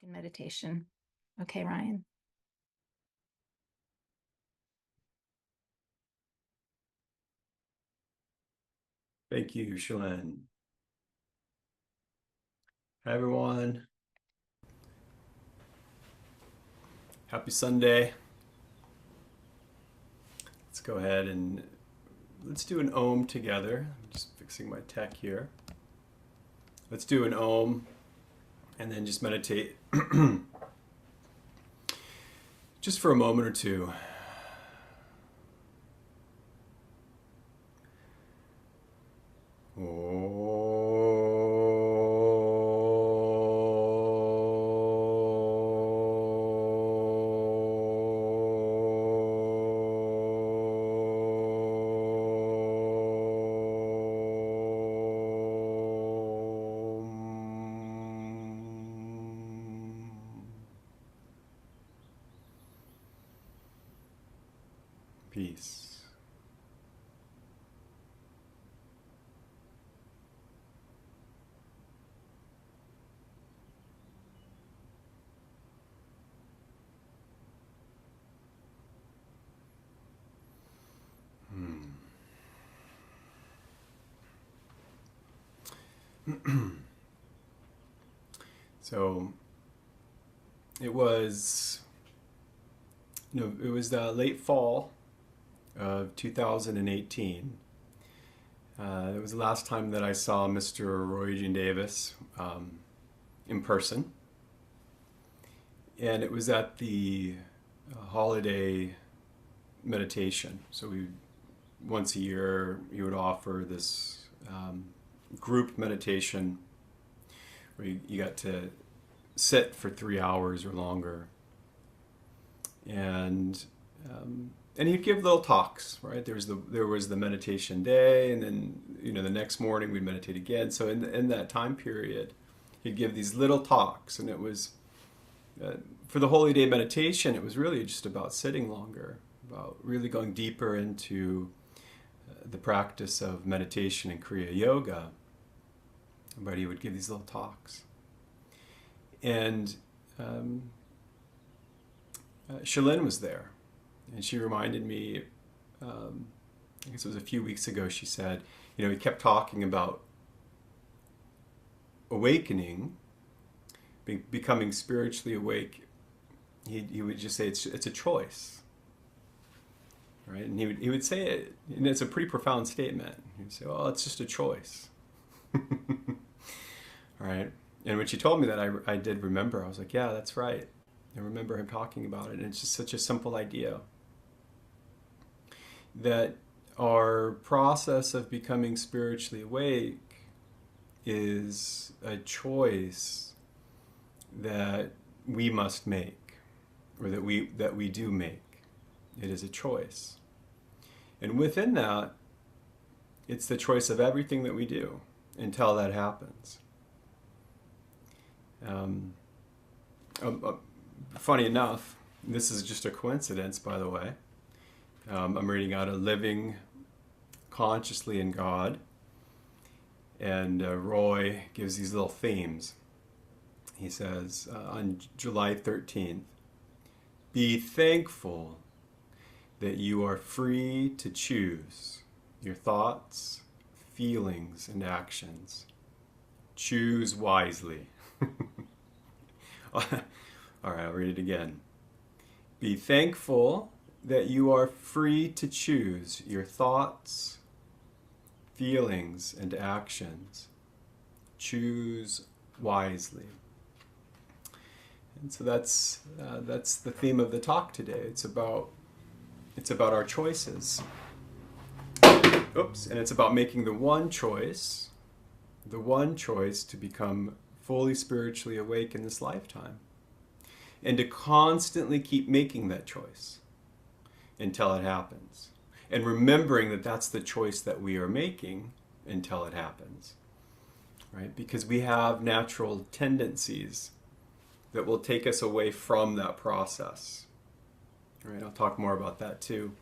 Meditation. Okay, Ryan. Thank you, Shalane. Hi, everyone. Happy Sunday. Let's go ahead and let's do an Om together. I'm just fixing my tech here. Let's do an Om and then just meditate just for a moment or two. Peace. So it was, it was the late fall of 2018. It was the last time that I saw Mr. Roy Eugene Davis in person. And it was at the holiday meditation. So once a year, he would offer this group meditation where you got to sit for 3 hours or longer. And he'd give little talks, right? There was the meditation day, and then the next morning we'd meditate again. So in that time period, he'd give these little talks, and it was for the Holy Day meditation. It was really just about sitting longer, about really going deeper into the practice of meditation and Kriya Yoga. But he would give these little talks, and Shalyn was there. And she reminded me, I guess it was a few weeks ago, she said, he kept talking about awakening, becoming spiritually awake. He would just say it's a choice, right? And he would say it, and it's a pretty profound statement. He would say, "Well, it's just a choice." Right? And when she told me that, I did remember. I was like, yeah, that's right. I remember him talking about it, and it's just such a simple idea. That our process of becoming spiritually awake is a choice that we must make, or that we do make. It is a choice. And within that, it's the choice of everything that we do until that happens. Funny enough, this is just a coincidence, by the way. I'm reading out of Living Consciously in God, and Roy gives these little themes. He says on July 13th, be thankful that you are free to choose your thoughts, feelings, and actions. Choose wisely. All right, I'll read it again. Be thankful that you are free to choose your thoughts, feelings, and actions. Choose wisely. And so that's the theme of the talk today. It's about our choices. Oops, and it's about making the one choice to become fully spiritually awake in this lifetime, and to constantly keep making that choice until it happens, and remembering that that's the choice that we are making until it happens, right? Because we have natural tendencies that will take us away from that process, right? I'll talk more about that too.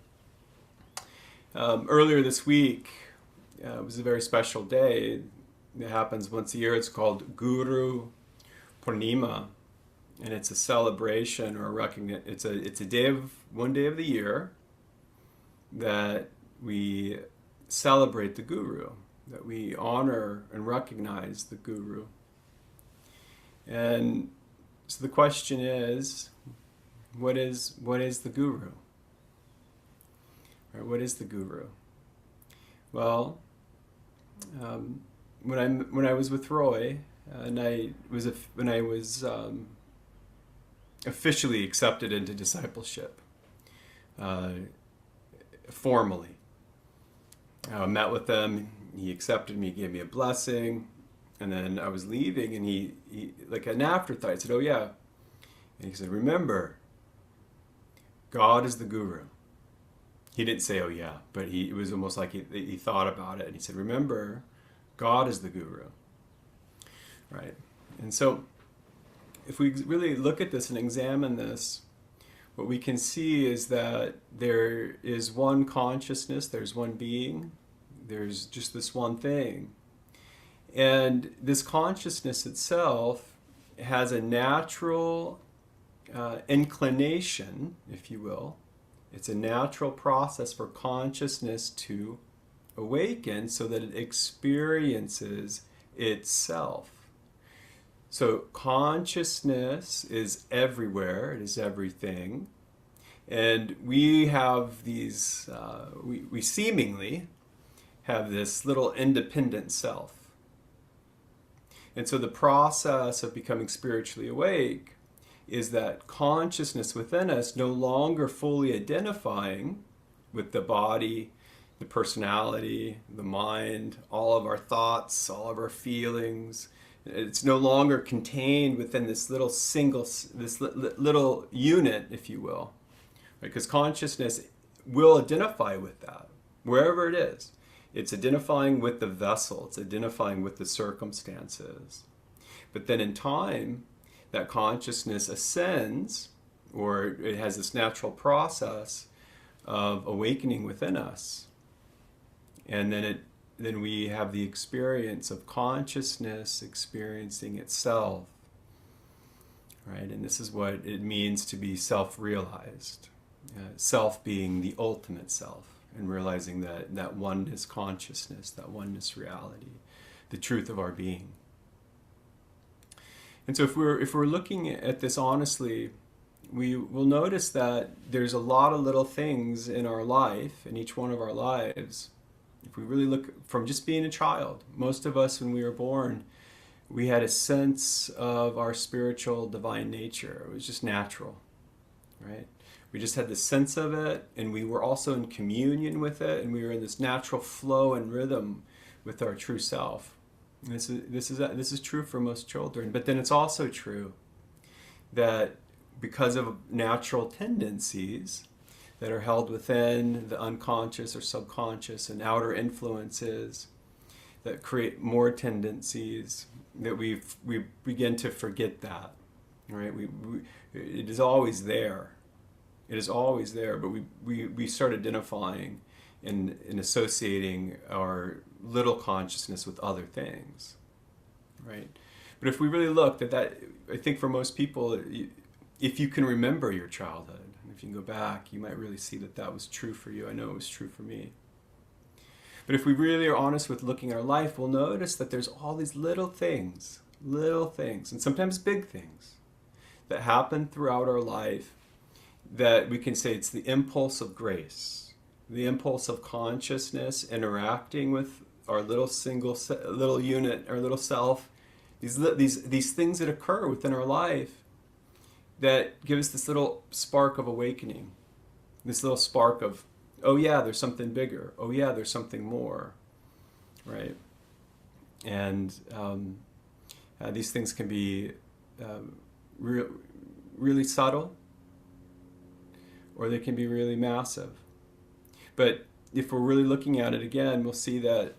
Earlier this week, it was a very special day. It happens once a year. It's called Guru Purnima, and it's a celebration or a recognition. It's a day of one day of the year that we celebrate the Guru, that we honor and recognize the Guru. And so the question is, what is the Guru? Or what is the Guru? Well, when I was with Roy, and when I was officially accepted into discipleship, formally, I met with him. He accepted me, gave me a blessing, and then I was leaving, and he like an afterthought, I said, "Oh yeah," and he said, "Remember, God is the Guru." He didn't say, "Oh yeah," but it was almost like he thought about it, and he said, "Remember, God is the Guru." Right? And so, if we really look at this and examine this, what we can see is that there is one consciousness, there's one being, there's just this one thing. And this consciousness itself has a natural inclination, if you will. It's a natural process for consciousness to awaken so that it experiences itself. So consciousness is everywhere, it is everything. And we have these, we seemingly have this little independent self. And so the process of becoming spiritually awake is that consciousness within us no longer fully identifying with the body, the personality, the mind, all of our thoughts, all of our feelings. It's no longer contained within this little little unit, if you will. Because consciousness will identify with that, wherever it is. It's identifying with the vessel, it's identifying with the circumstances. But then in time, that consciousness ascends, or it has this natural process of awakening within us. And then we have the experience of consciousness experiencing itself. Right? And this is what it means to be self-realized. Self being the ultimate self, and realizing that oneness consciousness, that oneness reality, the truth of our being. And so if we're looking at this honestly, we will notice that there's a lot of little things in our life, in each one of our lives. If we really look from just being a child, most of us when we were born, we had a sense of our spiritual divine nature. It was just natural, right? We just had the sense of it, and we were also in communion with it, and we were in this natural flow and rhythm with our true self. And this is true for most children, but then it's also true that because of natural tendencies that are held within the unconscious or subconscious and outer influences that create more tendencies, that we begin to forget that, right? It is always there. It is always there, but we start identifying and associating our little consciousness with other things, right? But if we really look at that, I think for most people, if you can remember your childhood, if you can go back, you might really see that was true for you. I know it was true for me. But if we really are honest with looking at our life, we'll notice that there's all these little things, and sometimes big things that happen throughout our life that we can say it's the impulse of grace, the impulse of consciousness interacting with our little unit, our little self, these things that occur within our life that give us this little spark of awakening, this little spark of, oh yeah, there's something bigger, oh yeah, there's something more, right? And these things can be really subtle, or they can be really massive. But if we're really looking at it again, we'll see that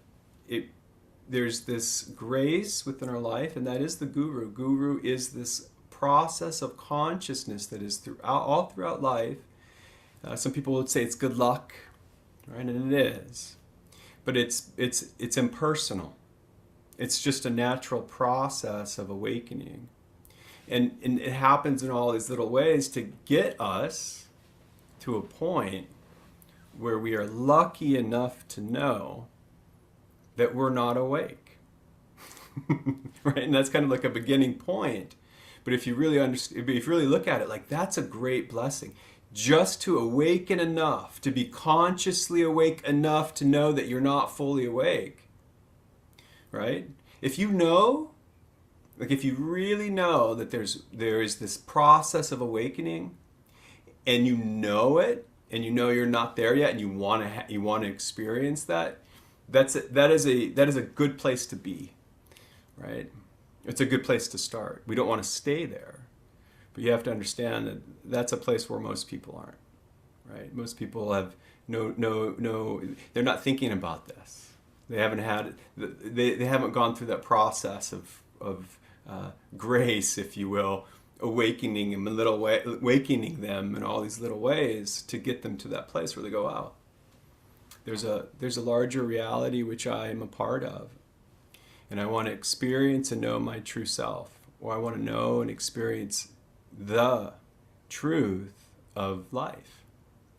there's this grace within our life, and that is the Guru. Guru is this process of consciousness that is all throughout life. Some people would say it's good luck. right? And it is. But it's impersonal. It's just a natural process of awakening. And it happens in all these little ways to get us to a point where we are lucky enough to know that we're not awake. Right? And that's kind of like a beginning point. But if you really understand, if you really look at it, like, that's a great blessing. Just to awaken enough, to be consciously awake enough to know that you're not fully awake. Right? If you know, like, if you really know that there is this process of awakening, and you know it, and you know you're not there yet, and you want to experience that, that is a good place to be, right? It's a good place to start. We don't want to stay there, but you have to understand that that's a place where most people aren't, right? Most people have no. They're not thinking about this. They haven't gone through that process of grace, if you will, awakening them in all these little ways to get them to that place where they go, wow, there's a larger reality which I am a part of, and I want to experience and know my true self, or I want to know and experience the truth of life.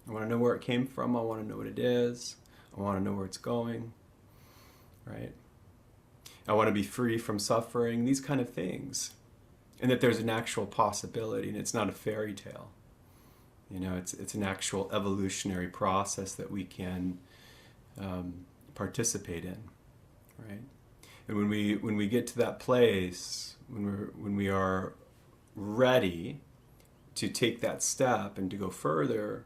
I want to know where it came from. I want to know what it is. I want to know where it's going, right? I want to be free from suffering, these kind of things. And that there's an actual possibility, and it's not a fairy tale. You know, it's an actual evolutionary process that we can participate in, right? And when we get to that place, when we are ready to take that step and to go further,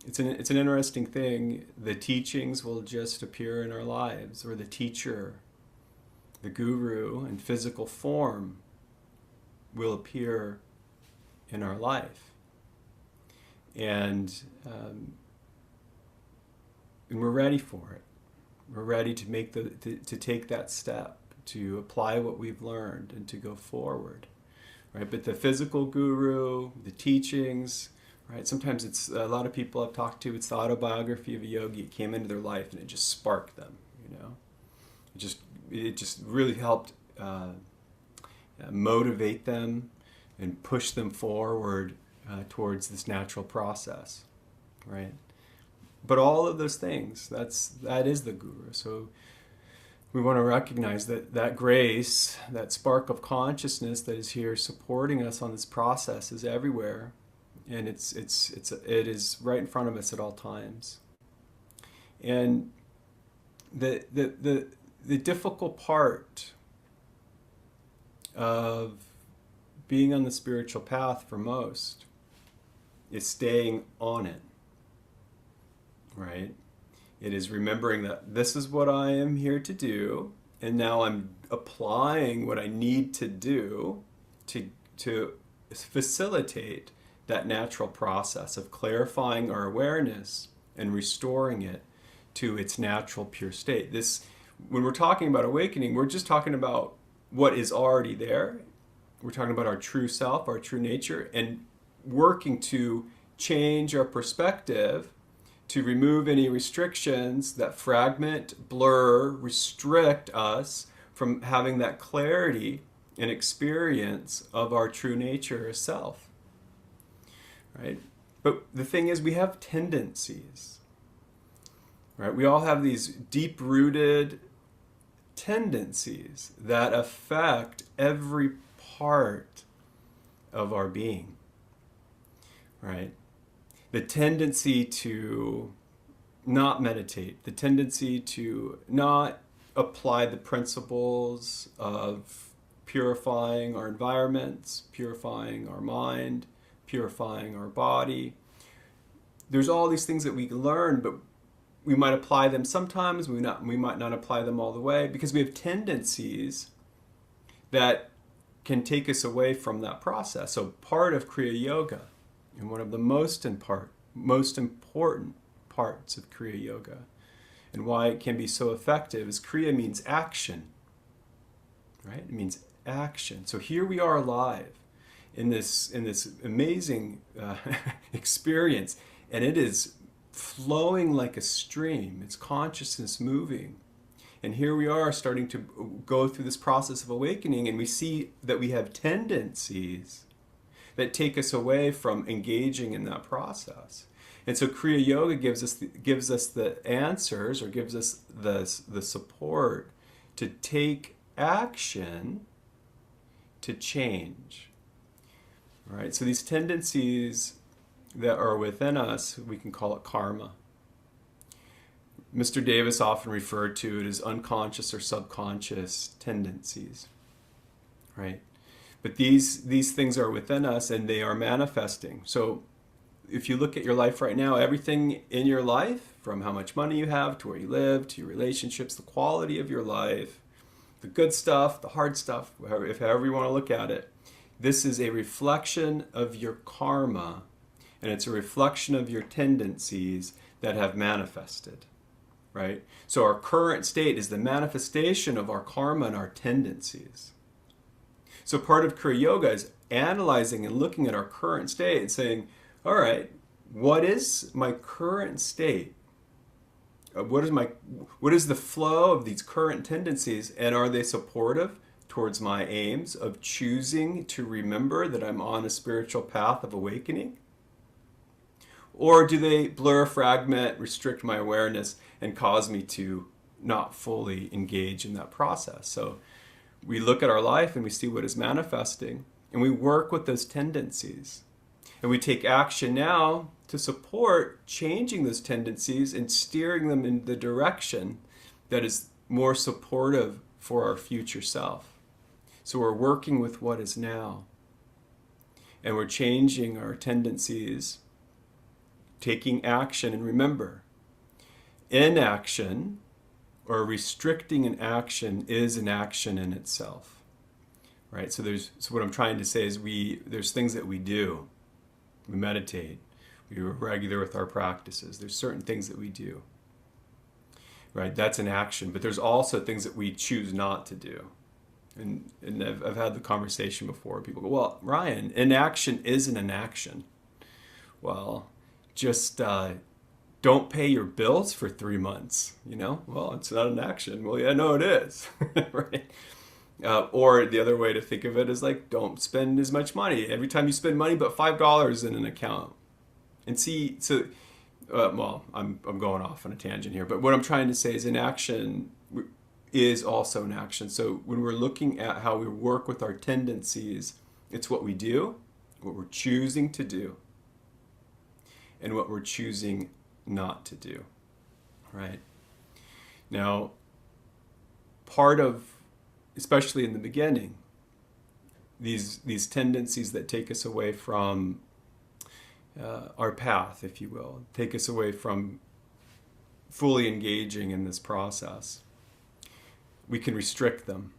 it's an interesting thing. The teachings will just appear in our lives, or the teacher, the guru in physical form, will appear in our life, and we're ready for it. We're ready to make to take that step, to apply what we've learned, and to go forward, right? But the physical guru, the teachings, right? Sometimes it's a lot of people I've talked to. It's the autobiography of a yogi. It came into their life and it just sparked them. You know, it just really helped motivate them and push them forward towards this natural process, right? But all of those things, that is the guru. So we want to recognize that grace, that spark of consciousness that is here supporting us on this process, is everywhere, and it is right in front of us at all times. And the difficult part of being on the spiritual path for most is staying on it, right? It is remembering that this is what I am here to do, and now I'm applying what I need to do to facilitate that natural process of clarifying our awareness and restoring it to its natural pure state. When we're talking about awakening, we're just talking about what is already there. We're talking about our true self, our true nature, and working to change our perspective to remove any restrictions that fragment, blur, restrict us from having that clarity and experience of our true nature as self, right? But the thing is, we have tendencies, right? We all have these deep-rooted tendencies that affect every part of our being, right? The tendency to not meditate, the tendency to not apply the principles of purifying our environments, purifying our mind, purifying our body. There's all these things that we learn, but we might apply them sometimes, we might not apply them all the way, because we have tendencies that can take us away from that process. So part of Kriya Yoga, and one of the most important parts of Kriya Yoga, and why it can be so effective, is Kriya means action, right? It means action. So here we are alive in this amazing experience, and it is flowing like a stream. It's consciousness moving. And here we are starting to go through this process of awakening, and we see that we have tendencies that take us away from engaging in that process. And so Kriya Yoga gives us the answers, or gives us the support to take action to change. All right? So these tendencies that are within us, we can call it karma. Mr. Davis often referred to it as unconscious or subconscious tendencies, right? But these things are within us, and they are manifesting. So if you look at your life right now, everything in your life, from how much money you have to where you live, to your relationships, the quality of your life, the good stuff, the hard stuff, however you want to look at it, this is a reflection of your karma, and it's a reflection of your tendencies that have manifested. Right? So our current state is the manifestation of our karma and our tendencies. So part of Kriya Yoga is analyzing and looking at our current state and saying, all right, what is my current state? What is the flow of these current tendencies, and are they supportive towards my aims of choosing to remember that I'm on a spiritual path of awakening? Or do they blur, fragment, restrict my awareness, and cause me to not fully engage in that process? So we look at our life and we see what is manifesting, and we work with those tendencies. And we take action now to support changing those tendencies and steering them in the direction that is more supportive for our future self. So we're working with what is now. And we're changing our tendencies, taking action. And remember, inaction or restricting an action is an action in itself, right? So what I'm trying to say is there's things that we do. We meditate. We are regular with our practices. There's certain things that we do, right? That's an action. But there's also things that we choose not to do. And I've had the conversation before. People go, well, Ryan, inaction isn't an action. Well, just don't pay your bills for 3 months, Well, it's not an action. Well, yeah, no, it is, right? Or the other way to think of it is like, don't spend as much money. Every time you spend money, but $5 in an account. And see, so, well, I'm going off on a tangent here, but what I'm trying to say is inaction is also an action. So when we're looking at how we work with our tendencies, it's what we do, what we're choosing to do, and what we're choosing not to do, right? Now, part of, especially in the beginning, these tendencies that take us away from our path, if you will, take us away from fully engaging in this process, we can restrict them.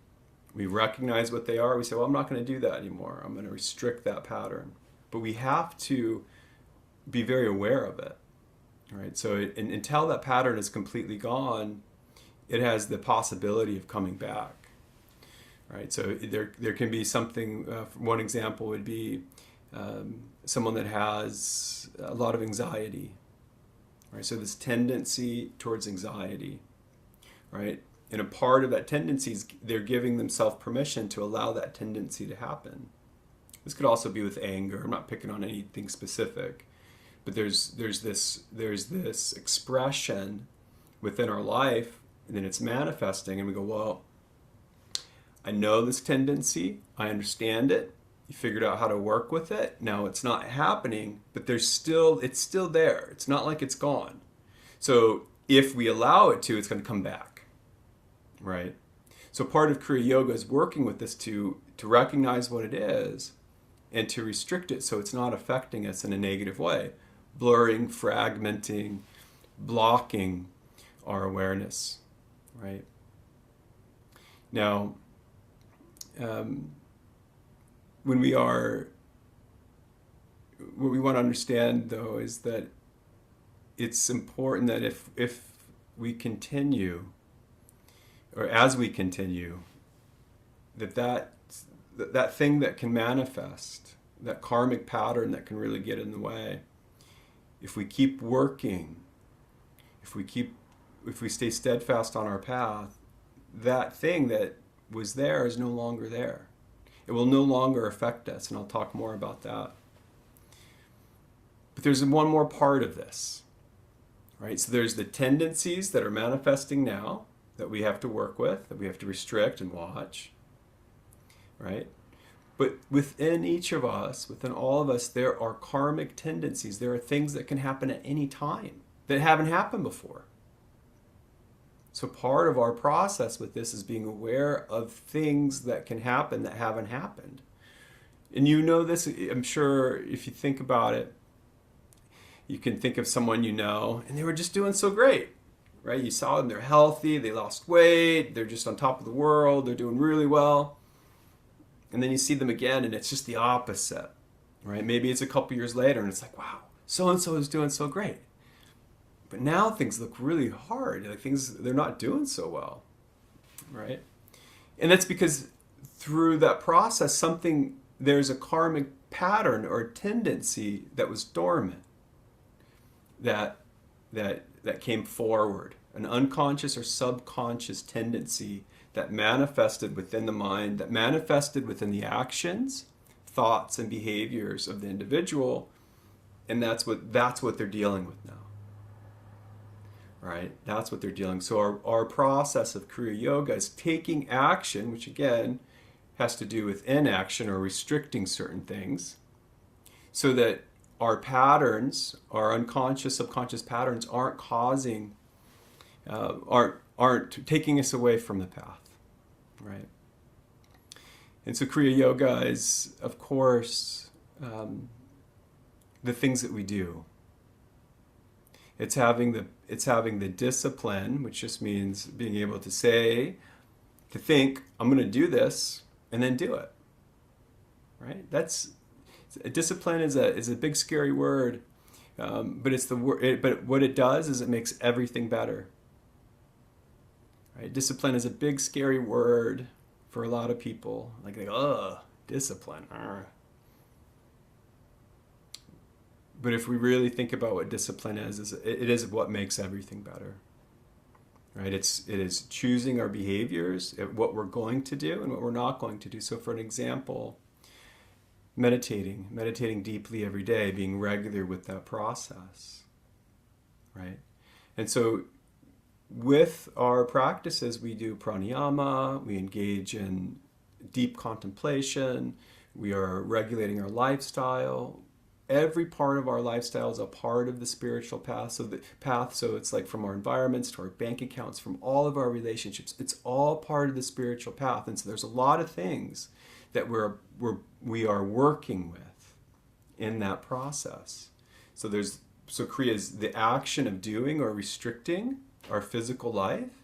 We recognize what they are. We say, well, I'm not going to do that anymore. I'm going to restrict that pattern. But we have to be very aware of it. All right. So until that pattern is completely gone, it has the possibility of coming back. Right. So there can be something. One example would be someone that has a lot of anxiety. Right. So this tendency towards anxiety. Right. And a part of that tendency is they're giving themselves permission to allow that tendency to happen. This could also be with anger. I'm not picking on anything specific. But there's this expression within our life, and then it's manifesting, and we go, well, I know this tendency, I understand it, you figured out how to work with it, now it's not happening, but it's still there. It's not like it's gone. So if we allow it to, it's going to come back, right? So part of Kriya Yoga is working with this to recognize what it is and to restrict it so it's not affecting us in a negative way. Blurring, fragmenting, blocking our awareness, right? Now, what we want to understand, though, is that it's important that if we continue, or as we continue, that thing that can manifest, that karmic pattern that can really get in the way, if we keep working if we stay steadfast on our path, that thing that was there is no longer there. It will no longer affect us, and I'll talk more about that. But there's one more part of this, right? So there's the tendencies that are manifesting now that we have to work with, that we have to restrict and watch, right? But within each of us, within all of us, there are karmic tendencies. There are things that can happen at any time that haven't happened before. So part of our process with this is being aware of things that can happen that haven't happened. And you know this, I'm sure, if you think about it, you can think of someone you know, and they were just doing so great, right? You saw them, they're healthy, they lost weight, they're just on top of the world, they're doing really well. And then you see them again, and it's just the opposite, right? Maybe it's a couple years later, and it's like, wow, so-and-so is doing so great. But now things look really hard. Like they're not doing so well, right? And that's because through that process, there's a karmic pattern or tendency that was dormant that came forward, an unconscious or subconscious tendency that manifested within the mind, that manifested within the actions, thoughts, and behaviors of the individual, and that's what they're dealing with now. Right? That's what they're dealing. So our process of Kriya Yoga is taking action, which again has to do with inaction or restricting certain things, so that our patterns, our unconscious, subconscious patterns, aren't taking us away from the path, right? And so Kriya Yoga is, of course, the things that we do. It's having the discipline, which just means being able to think, I'm going to do this, and then do it. Right? Discipline is a big scary word, but it's the word. But what it does is it makes everything better. Right? Discipline is a big scary word for a lot of people. Like, discipline. But if we really think about what discipline is it is what makes everything better. Right? It is choosing our behaviors, what we're going to do and what we're not going to do. So for an example, meditating deeply every day, being regular with that process. Right? And so with our practices, we do pranayama, we engage in deep contemplation, we are regulating our lifestyle. Every part of our lifestyle is a part of the spiritual path. So it's like from our environments to our bank accounts, from all of our relationships, it's all part of the spiritual path. And so there's a lot of things that we are working with in that process. So Kriya is the action of doing or restricting our physical life,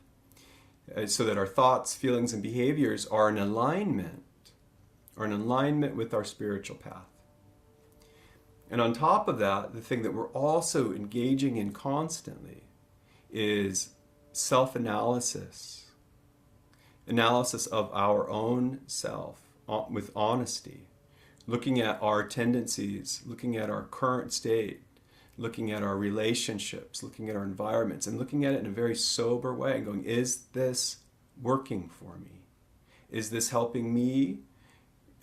so that our thoughts, feelings, and behaviors are in alignment with our spiritual path. And on top of that, the thing that we're also engaging in constantly is self-analysis. Analysis of our own self with honesty. Looking at our tendencies, looking at our current state, looking at our relationships, looking at our environments, and looking at it in a very sober way and going, is this working for me? Is this helping me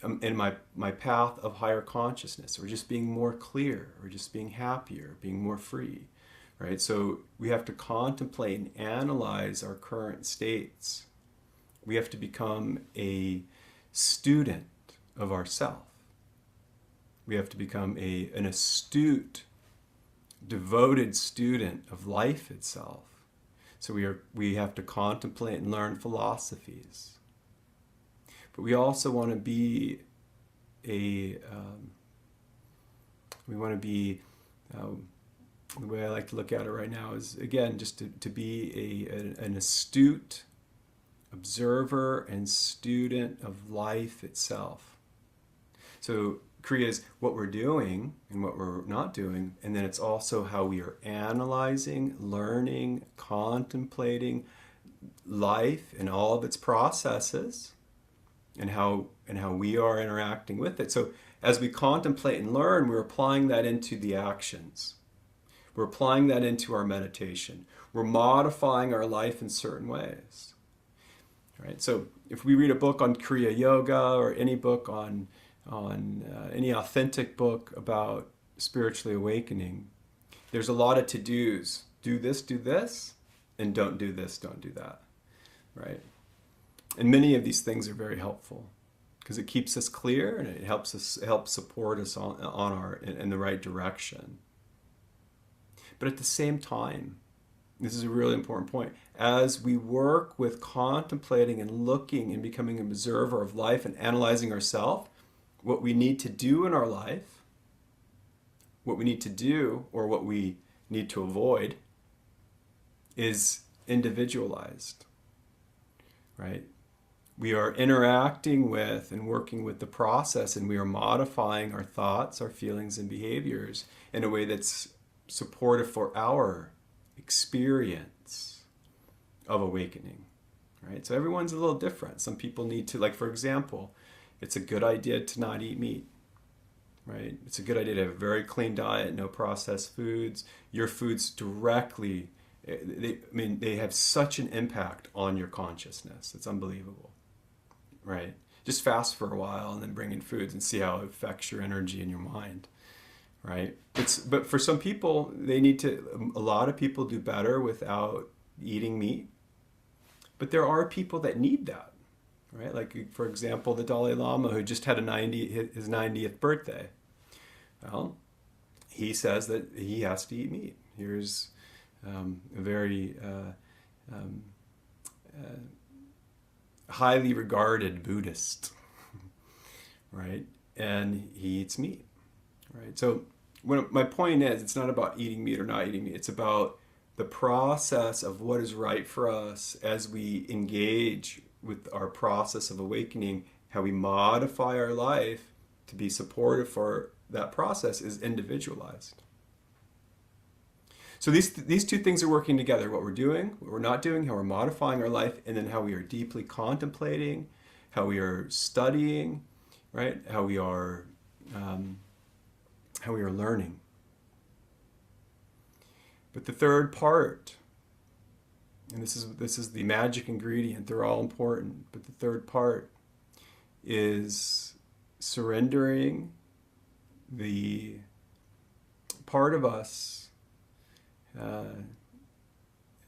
in my path of higher consciousness, or just being more clear, or just being happier, being more free, right? So we have to contemplate and analyze our current states. We have to become a student of ourself. We have to become an astute, devoted student of life itself. So we have to contemplate and learn philosophies. But we also want to be the way I like to look at it right now is, again, just to be an astute observer and student of life itself. So Kriya is what we're doing and what we're not doing, and then it's also how we are analyzing, learning, contemplating life and all of its processes, and how we are interacting with it. So as we contemplate and learn, we're applying that into the actions. We're applying that into our meditation. We're modifying our life in certain ways. Right? So if we read a book on Kriya Yoga or any book on any authentic book about spiritually awakening, there's a lot of to-dos. Do this, and don't do this, don't do that. Right? And many of these things are very helpful because it keeps us clear and it helps support us on our in the right direction. But at the same time, this is a really important point, as we work with contemplating and looking and becoming an observer of life and analyzing ourselves, what we need to do in our life, what we need to do or what we need to avoid is individualized, right? We are interacting with and working with the process, and we are modifying our thoughts, our feelings, and behaviors in a way that's supportive for our experience of awakening, right? So everyone's a little different. Some people need to, like, for example, it's a good idea to not eat meat, right? It's a good idea to have a very clean diet, no processed foods. Your foods directly, they have such an impact on your consciousness. It's unbelievable, right? Just fast for a while and then bring in foods and see how it affects your energy and your mind, right? But for some people, a lot of people do better without eating meat. But there are people that need that, right? Like, for example, the Dalai Lama, who just had his 90th birthday. Well, he says that he has to eat meat. Here's a very highly regarded Buddhist, right? And he eats meat, right? So my point is, it's not about eating meat or not eating meat. It's about the process of what is right for us as we engage with our process of awakening. How we modify our life to be supportive for that process is individualized. So these two things are working together: what we're doing, what we're not doing, how we're modifying our life, and then how we are deeply contemplating, how we are studying, right? How we are learning. But the third part, and this is the magic ingredient, they're all important, but the third part is surrendering the part of us,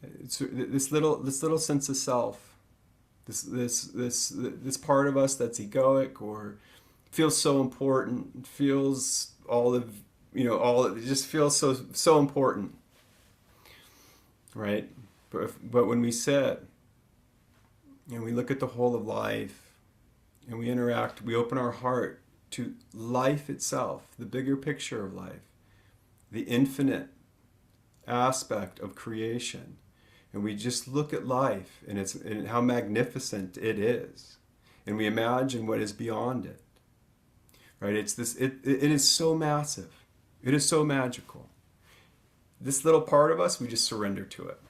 this little sense of self, this part of us that's egoic or feels so important, feels it just feels so important, right? But when we sit and we look at the whole of life and we interact, we open our heart to life itself, the bigger picture of life, the infinite aspect of creation, and we just look at life and how magnificent it is, and we imagine what is beyond it, right? It is so massive, it is so magical. This little part of us, we just surrender to it.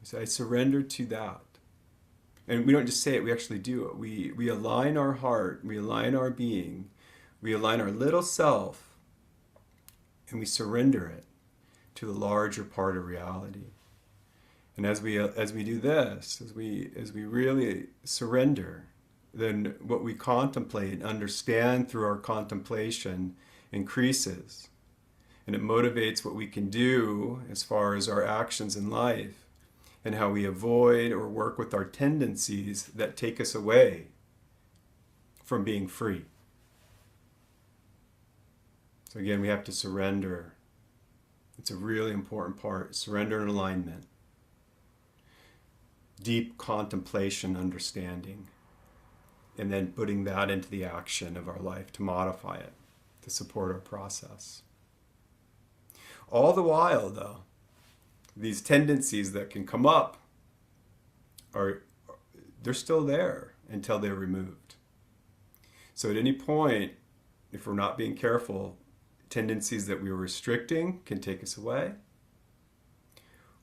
We say, I surrender to that. And we don't just say it, we actually do it. We align our heart, we align our being, we align our little self, and we surrender it to the larger part of reality. And as we do this, as we really surrender, then what we contemplate and understand through our contemplation increases. And it motivates what we can do as far as our actions in life and how we avoid or work with our tendencies that take us away from being free. So again, we have to surrender. It's a really important part. Surrender and alignment. Deep contemplation, understanding. And then putting that into the action of our life to modify it, to support our process. All the while, though, these tendencies that can come up they're still there until they're removed. So at any point, if we're not being careful, tendencies that we were restricting can take us away,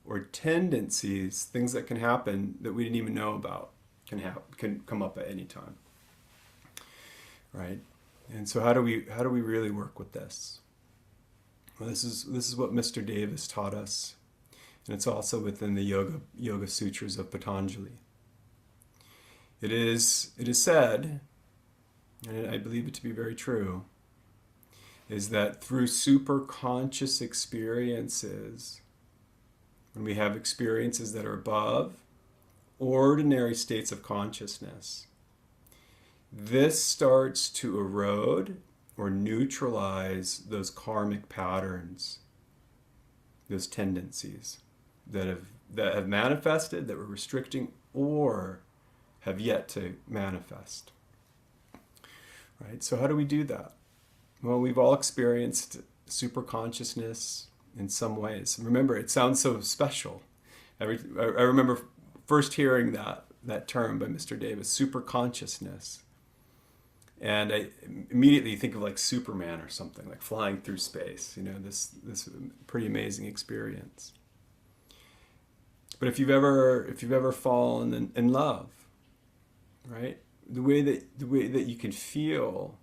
or tendencies, things that can happen that we didn't even know about, can come up at any time, right? And so how do we really work with this? Well, this is what Mr. Davis taught us. And it's also within the Yoga Sutras of Patanjali. It is said, and I believe it to be very true, is that through superconscious experiences, when we have experiences that are above ordinary states of consciousness, this starts to erode or neutralize those karmic patterns, those tendencies that have manifested, that were restricting, or have yet to manifest. Right? So how do we do that? Well, we've all experienced superconsciousness in some ways. Remember, it sounds so special. I remember first hearing that term by Mr. Davis, superconsciousness. And I immediately think of like Superman or something, like flying through space, this pretty amazing experience. But if you've ever fallen in love, right? The way that you can feel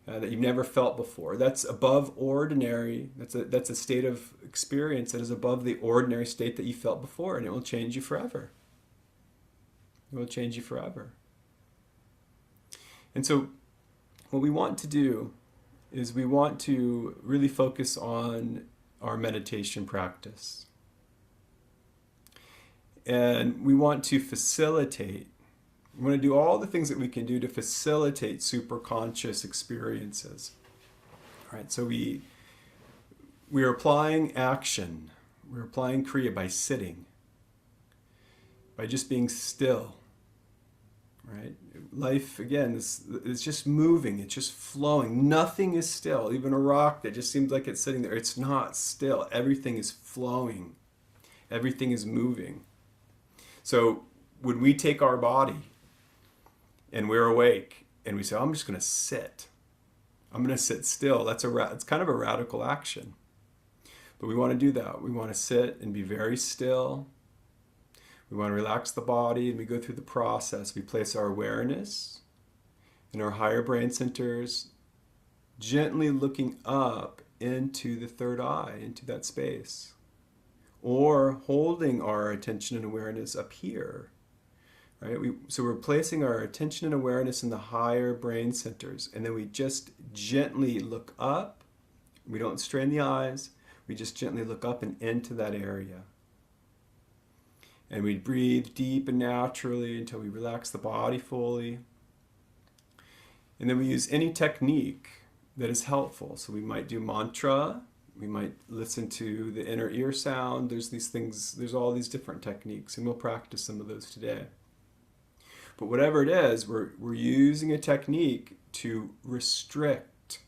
that you've never felt before, that's above ordinary. That's a state of experience that is above the ordinary state that you felt before, and it will change you forever. It will change you forever. And so what we want to do is we want to really focus on our meditation practice. And we want to facilitate, we want to do all the things that we can do to facilitate superconscious experiences. All right, so we are applying action. We're applying Kriya by sitting, by just being still. Right? Life, again, is just moving. It's just flowing. Nothing is still. Even a rock that just seems like it's sitting there, it's not still. Everything is flowing. Everything is moving. So when we take our body and we're awake and we say, I'm just going to sit. I'm going to sit still. It's kind of a radical action. But we want to do that. We want to sit and be very still. We want to relax the body, and we go through the process. We place our awareness in our higher brain centers, gently looking up into the third eye, into that space. Or holding our attention and awareness up here. Right? So we're placing our attention and awareness in the higher brain centers, and then we just gently look up. We don't strain the eyes. We just gently look up and into that area. And we breathe deep and naturally until we relax the body fully. And then we use any technique that is helpful. So we might do mantra. We might listen to the inner ear sound. There's these things, there's all these different techniques, and we'll practice some of those today. But whatever it is, we're using a technique to restrict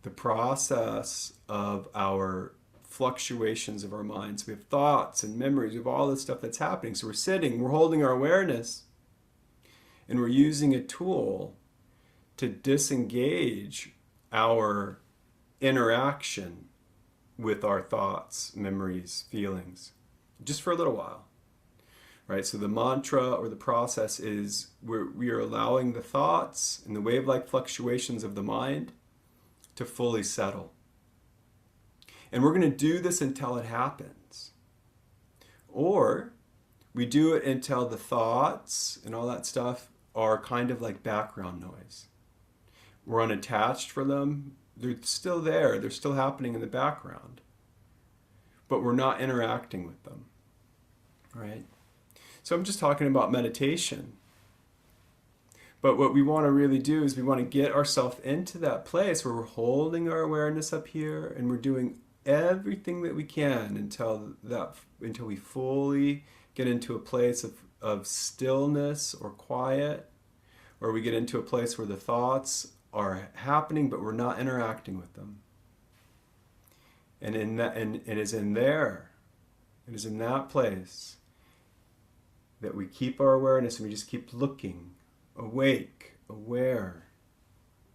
the process of our fluctuations of our minds. We have thoughts and memories. We have all this stuff that's happening. So we're sitting, we're holding our awareness, and we're using a tool to disengage our interaction with our thoughts, memories, feelings, just for a little while. Right? So the mantra or the process is we are allowing the thoughts and the wave-like fluctuations of the mind to fully settle. And we're going to do this until it happens. Or we do it until the thoughts and all that stuff are kind of like background noise. We're unattached for them. They're still there. They're still happening in the background. But we're not interacting with them. Right? So I'm just talking about meditation. But what we want to really do is we want to get ourselves into that place where we're holding our awareness up here and we're doing everything that we can until we fully get into a place of stillness or quiet, or we get into a place where the thoughts are happening but we're not interacting with them. And it is in that place that we keep our awareness and we just keep looking, awake, aware,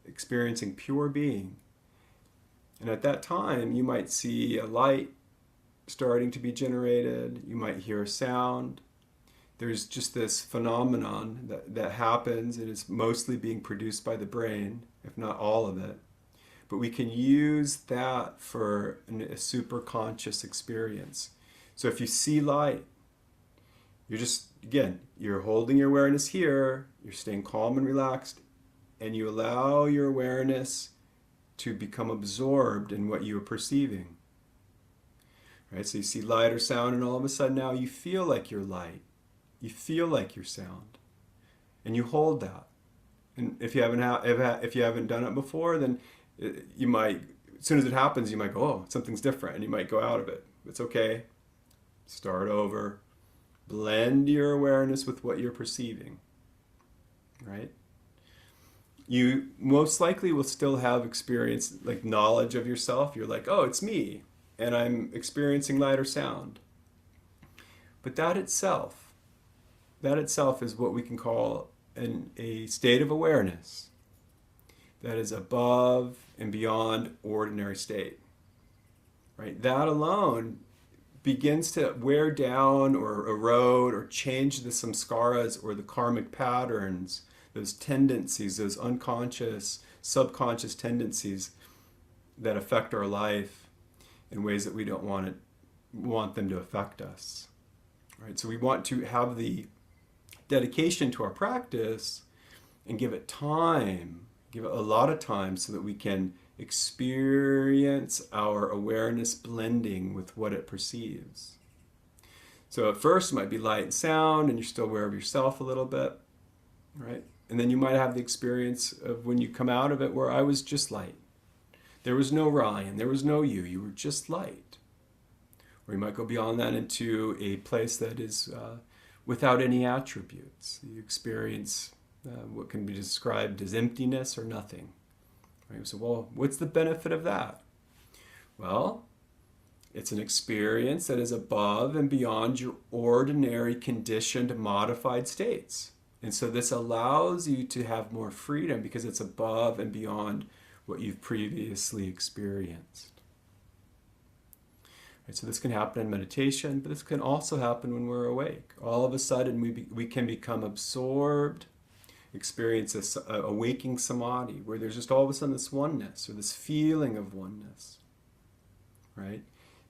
experiencing pure being. And at that time, you might see a light starting to be generated. You might hear a sound. There's just this phenomenon that happens. It is mostly being produced by the brain, if not all of it, but we can use that for a super conscious experience. So if you see light, you're just, again, you're holding your awareness here, you're staying calm and relaxed, and you allow your awareness to become absorbed in what you are perceiving. Right? So you see light or sound, and all of a sudden now you feel like you're light. You feel like you're sound. And you hold that. And if you haven't done it before, then you might, as soon as it happens, you might go, oh, something's different, and you might go out of it. It's okay. Start over. Blend your awareness with what you're perceiving. Right? You most likely will still have experience, like knowledge of yourself. You're like, oh, it's me, and I'm experiencing light or sound. But that itself is what we can call a state of awareness that is above and beyond ordinary state. Right? That alone begins to wear down or erode or change the samskaras or the karmic patterns, those tendencies, those unconscious, subconscious tendencies that affect our life in ways that we don't want them to affect us. Right? So we want to have the dedication to our practice and give it time, give it a lot of time so that we can experience our awareness blending with what it perceives. So at first it might be light and sound, and you're still aware of yourself a little bit, right? And then you might have the experience of when you come out of it where I was just light. There was no Ryan, there was no you were just light. Or you might go beyond that into a place that is without any attributes. You experience what can be described as emptiness or nothing. Right? So, well, what's the benefit of that? Well, it's an experience that is above and beyond your ordinary conditioned modified states. And so this allows you to have more freedom because it's above and beyond what you've previously experienced. Right, so this can happen in meditation, but this can also happen when we're awake. All of a sudden we can become absorbed, experience a waking samadhi where there's just all of a sudden this oneness or this feeling of oneness. Right?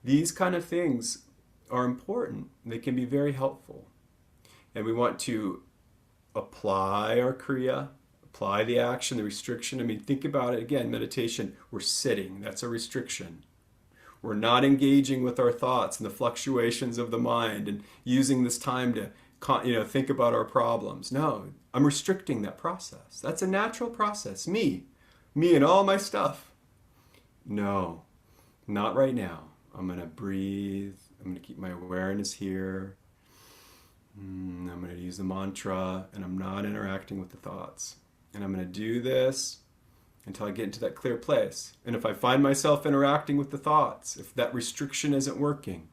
These kind of things are important. They can be very helpful. And we want to apply our kriya, apply the action, the restriction. I mean, think about it again, meditation, we're sitting, that's a restriction. We're not engaging with our thoughts and the fluctuations of the mind and using this time to think about our problems. No, I'm restricting that process. That's a natural process. Me and all my stuff. No, not right now. I'm going to breathe. I'm going to keep my awareness here. I'm going to use the mantra, and I'm not interacting with the thoughts. And I'm going to do this until I get into that clear place. And if I find myself interacting with the thoughts, if that restriction isn't working,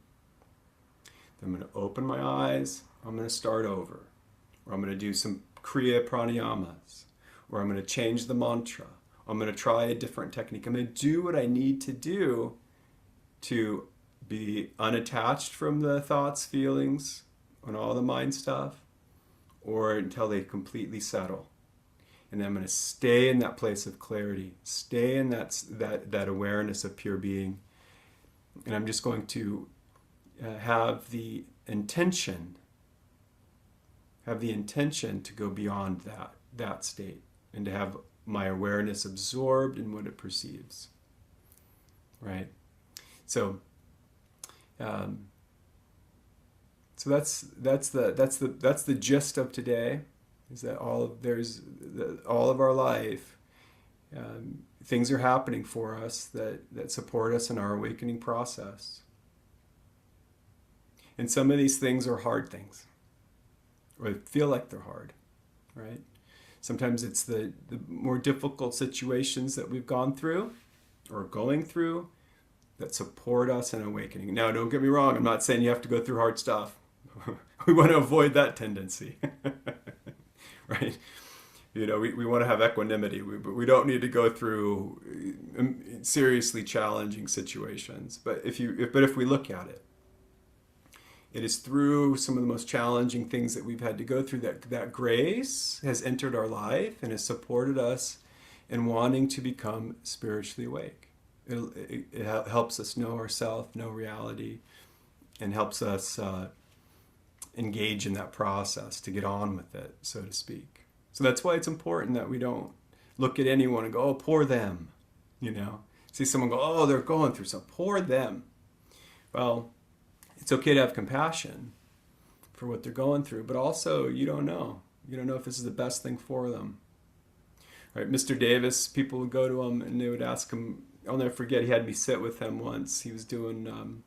then I'm going to open my eyes, I'm going to start over. Or I'm going to do some Kriya pranayamas. Or I'm going to change the mantra. I'm going to try a different technique. I'm going to do what I need to do to be unattached from the thoughts, feelings, and all the mind stuff, or until they completely settle. And then I'm going to stay in that place of clarity, stay in that awareness of pure being. And I'm just going to have the intention to go beyond that state and to have my awareness absorbed in what it perceives. Right? So that's the gist of today. Is that all of our life, things are happening for us that support us in our awakening process. And some of these things are hard things, or feel like they're hard, right? Sometimes it's the more difficult situations that we've gone through or going through that support us in awakening. Now, don't get me wrong, I'm not saying you have to go through hard stuff. We want to avoid that tendency. Right? We want to have equanimity, but we don't need to go through seriously challenging situations. But if we look at it, it is through some of the most challenging things that we've had to go through that grace has entered our life and has supported us and wanting to become spiritually awake. It helps us know ourselves, know reality, and helps us engage in that process to get on with it, so to speak. So that's why it's important that we don't look at anyone and go, oh, poor them, you know. See someone go, oh, they're going through something, poor them. Well, it's okay to have compassion for what they're going through, but also you don't know. You don't know if this is the best thing for them. Right, Mr. Davis, people would go to him and they would ask him, I'll never forget, he had me sit with him once. He was doing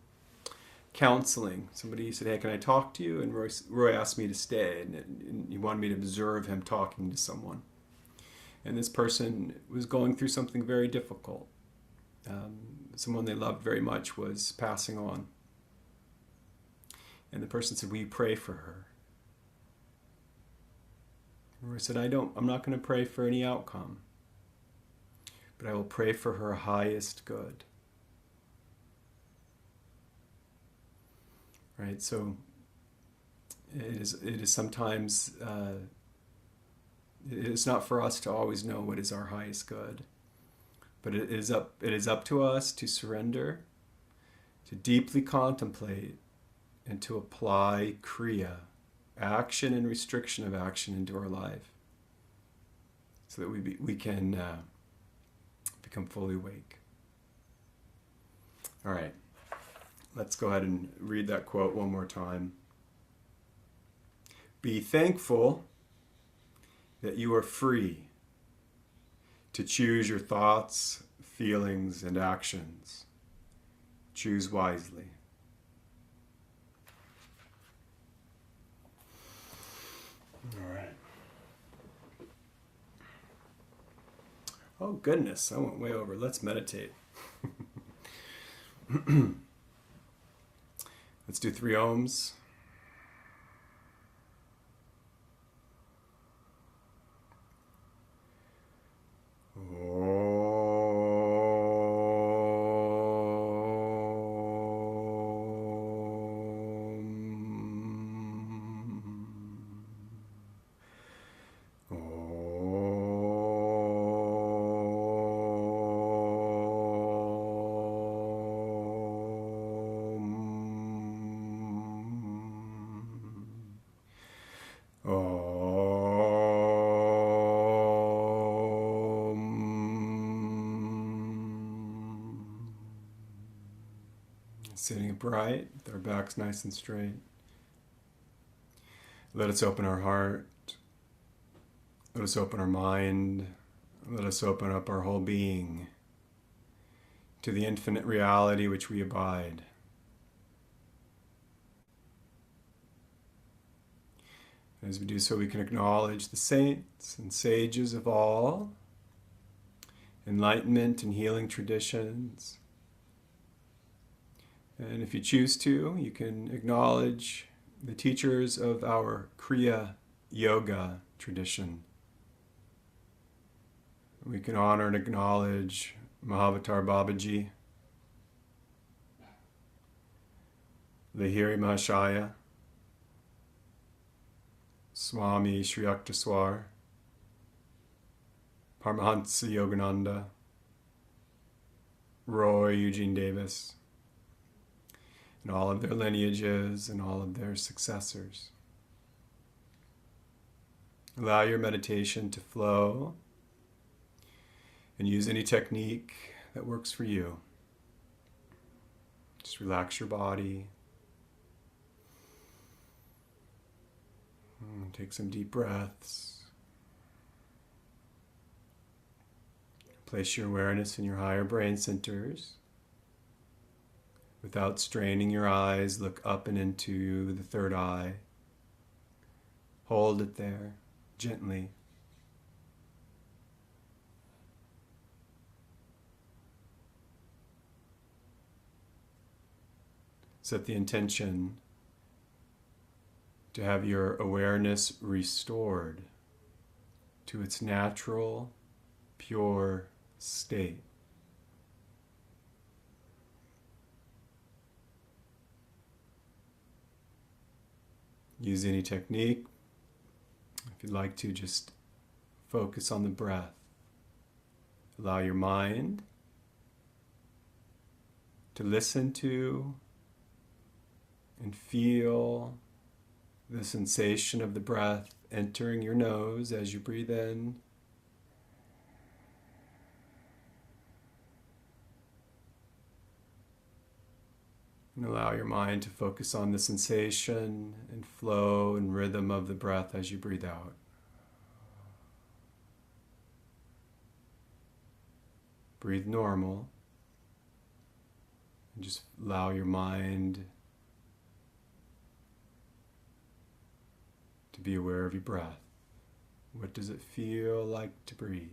counseling. Somebody said, hey, can I talk to you? And Roy asked me to stay, and he wanted me to observe him talking to someone. And this person was going through something very difficult. Someone they loved very much was passing on. And the person said, will you pray for her? And Roy said, I'm not going to pray for any outcome, but I will pray for her highest good. Right, so it is sometimes, it is not for us to always know what is our highest good, but it is up to us to surrender, to deeply contemplate, and to apply Kriya, action and restriction of action, into our life, so that we can become fully awake. All right. Let's go ahead and read that quote one more time. Be thankful that you are free to choose your thoughts, feelings, and actions. Choose wisely. All right. Oh, goodness, I went way over. Let's meditate. Let's do 3 ohms. Sitting upright, with our backs nice and straight. Let us open our heart. Let us open our mind. Let us open up our whole being to the infinite reality which we abide. As we do so, we can acknowledge the saints and sages of all enlightenment and healing traditions. And if you choose to, you can acknowledge the teachers of our Kriya Yoga tradition. We can honor and acknowledge Mahavatar Babaji, Lahiri Mahashaya, Swami Sri Yukteswar, Paramahansa Yogananda, Roy Eugene Davis, and all of their lineages and all of their successors. Allow your meditation to flow and use any technique that works for you. Just relax your body. Take some deep breaths. Place your awareness in your higher brain centers. Without straining your eyes, look up and into the third eye. Hold it there, gently. Set the intention to have your awareness restored to its natural, pure state. Use any technique. If you'd like to, just focus on the breath. Allow your mind to listen to and feel the sensation of the breath entering your nose as you breathe in. And allow your mind to focus on the sensation and flow and rhythm of the breath as you breathe out. Breathe normal. And just allow your mind to be aware of your breath. What does it feel like to breathe?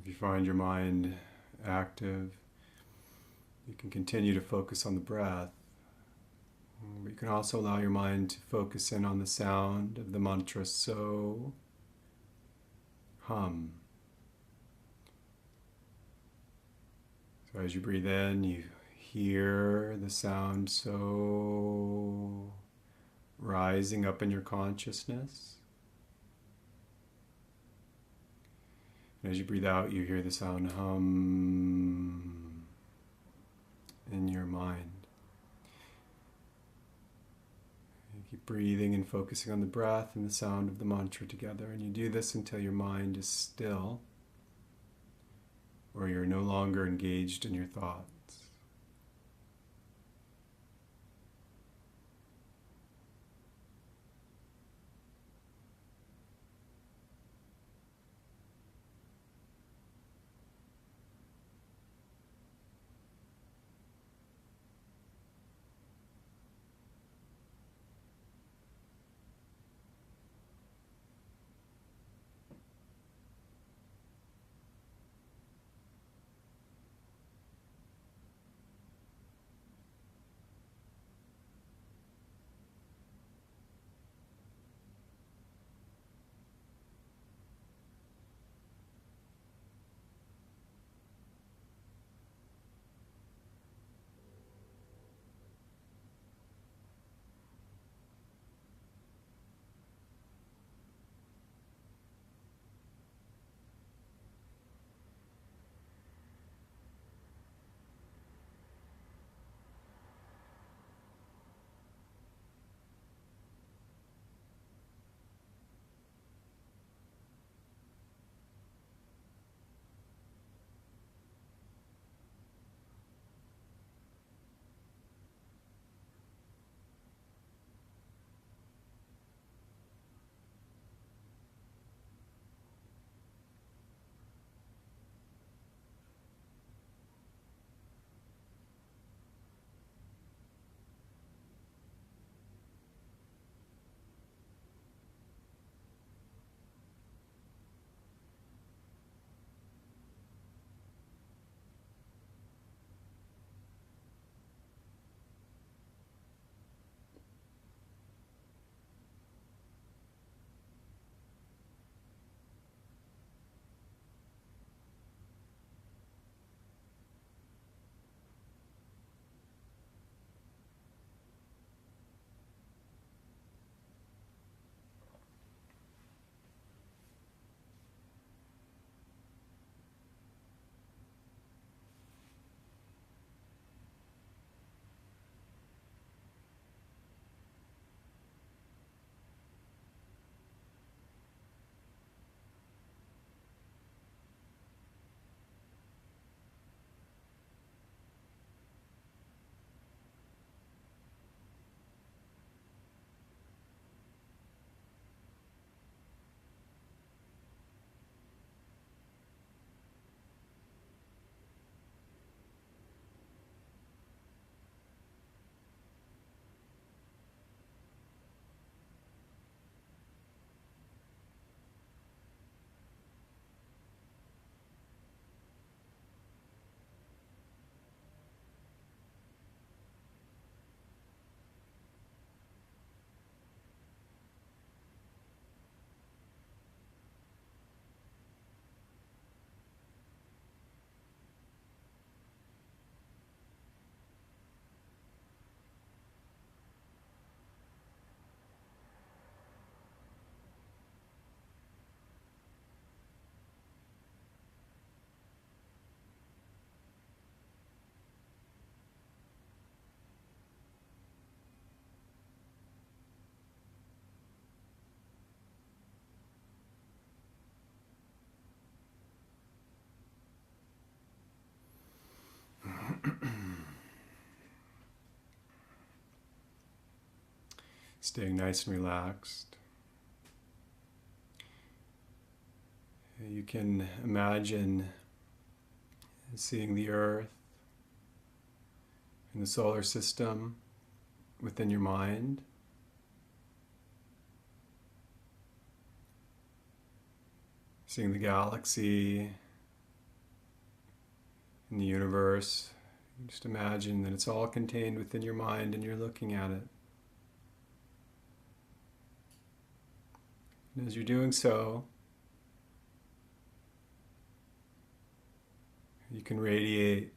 If you find your mind active, you can continue to focus on the breath. But you can also allow your mind to focus in on the sound of the mantra So, hum. So as you breathe in, you hear the sound So rising up in your consciousness. And as you breathe out, you hear the sound hum in your mind. You keep breathing and focusing on the breath and the sound of the mantra together. And you do this until your mind is still, or you're no longer engaged in your thoughts. Staying nice and relaxed. You can imagine seeing the Earth and the solar system within your mind. Seeing the galaxy and the universe. Just imagine that it's all contained within your mind and you're looking at it. And as you're doing so, you can radiate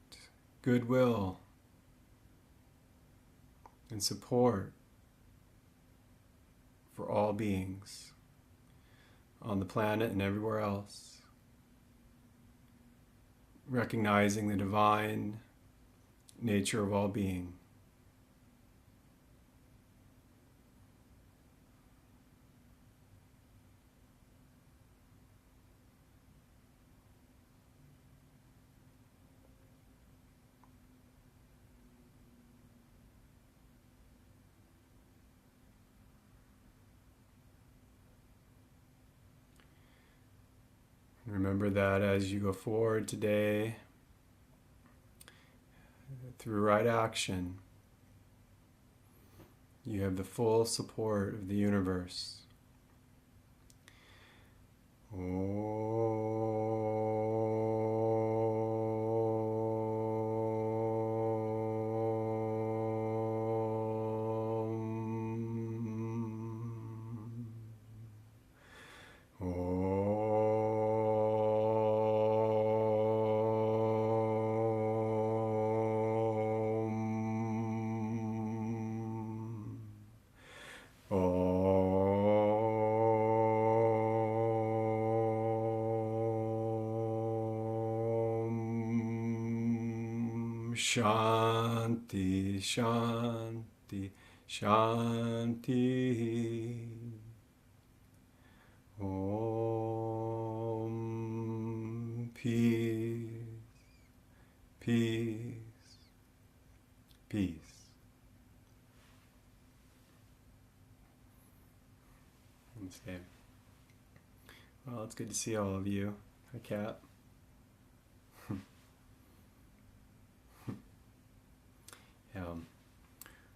goodwill and support for all beings on the planet and everywhere else, recognizing the divine nature of all being. Remember that as you go forward today, through right action, you have the full support of the universe. Shanti, Shanti, Shanti. Om. Peace, peace, peace. Namaste. Well, it's good to see all of you. Hi, Kat.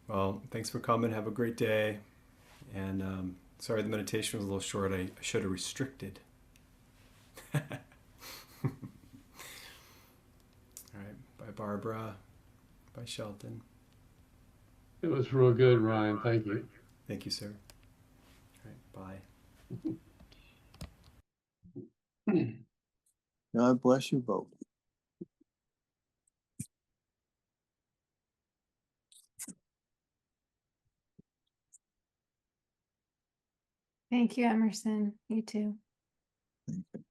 Well, thanks for coming. Have a great day. And sorry the meditation was a little short. I should have restricted. All right. Bye, Barbara. Bye, Shelton. It was real good, Ryan. Thank you. Thank you, sir. All right. Bye. God bless you both. Thank you, Emerson. You too. Thank you.